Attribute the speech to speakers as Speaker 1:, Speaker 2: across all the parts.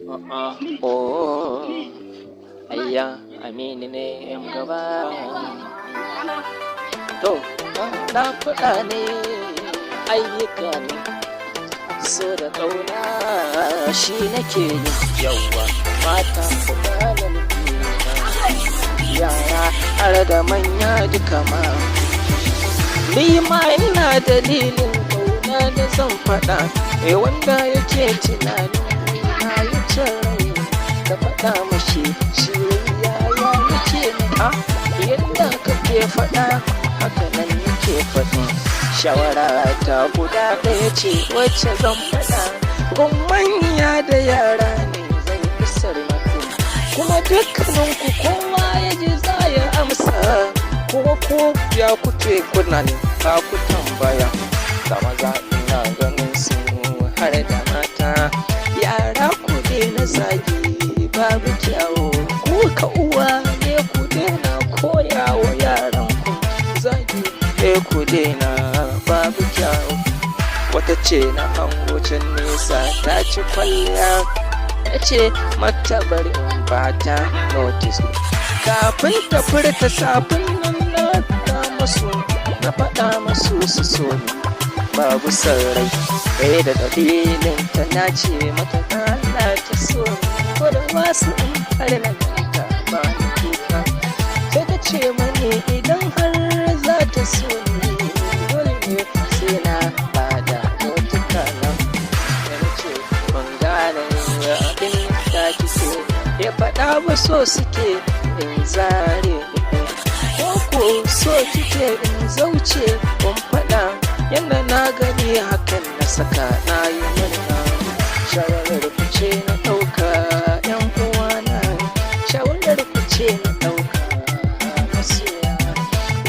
Speaker 1: Oh, ayya amini ne yan gaba. To, na faɗa ne ayyuka ne, so da ƙauna shi nake yi. Yawwa mata ku gane yara har da manya duka ma. Ni ma ina dalilin ƙauna da zan faɗa, wanda yake tunanin na yi rai ka faɗa mashi shi yaya yake na yadda kake faɗa haka nan yake faɗi. Shawara ta guda ɗaya ce wacce zan faɗa, gun manya da yara ne zan isar maku, kuma dukkaninku kowa ya ji za ya amsa. Kuma ko ya kuke kuna ne ka ku tambaya, ga maza ina ganin su har da mata. Yara ku daina zagi babu kyawu, ku ka uwa ne ku daina koya wa yaran ku zagi ku daina babu kyawu. Wata ce na hango can nesa ta ci kwalliya, ta ce mata bari in bata notice, kafin ta furta safin nan na faɗa masu su so ni babu sarai. Ɗaya da dalilin ta na ce mata na ta so ni, ko da wasu in har na ganta ba ni kuka. Sai ta ce mani idan har za ta so ni dole ne sai na bada notuka nan. Da na ce ban gane abin da kike ya faɗa ba, so suke in zare ko so kike in zauce ban faɗa yadda na gani hakan na saka na yi murna. Shawarar ku ce na ɗauka yan uwana, shawarar ku ce na ɗauka masoya,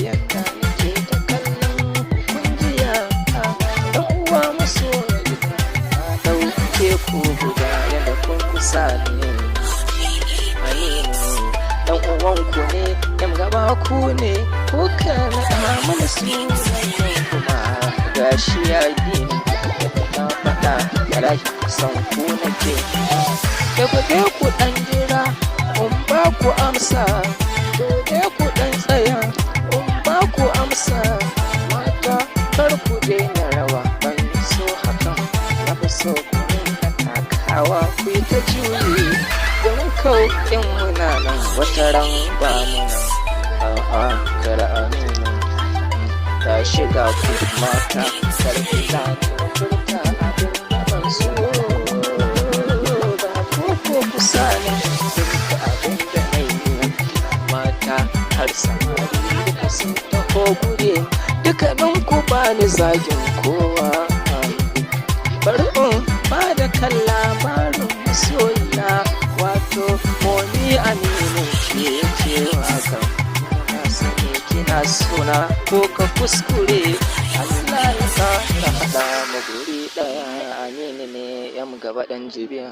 Speaker 1: yadda nake ta kallon kungiya ɗan uwa masoya duka na ɗauke ku guda yadda kun kusa ne. Dan uwanku ne, yan gaba ku ne, ko ka naɗa mana sunan kuma gashi ya yi na faɗa wallahi san ku nake. Da kuɗe ku ɗan jira in ba ku amsa, dole ku ɗan tsaya in ba ku amsa. Mata kar ku daina rawa, ban so hakan, na fi so ku rinka takawa ku yi ta juyi. Don kau in muna nan wata ran ba mu nan, a'a kara amina ta shiga ku mata karfi za ta furta abin da ban so ba, ko kusa ne furta abin da na yi. Mata har samari duka sun taho gure, dukkanin ku ba ni zagin kowa. Bari in ba da kan labarin masoyina, wato Moni Aminu ke cewa kan na sani kina suna ko ka kuskure. Allah ya sa ka haɗa mu guri ɗaya. Aminu ne yan gaba ɗan jibiya.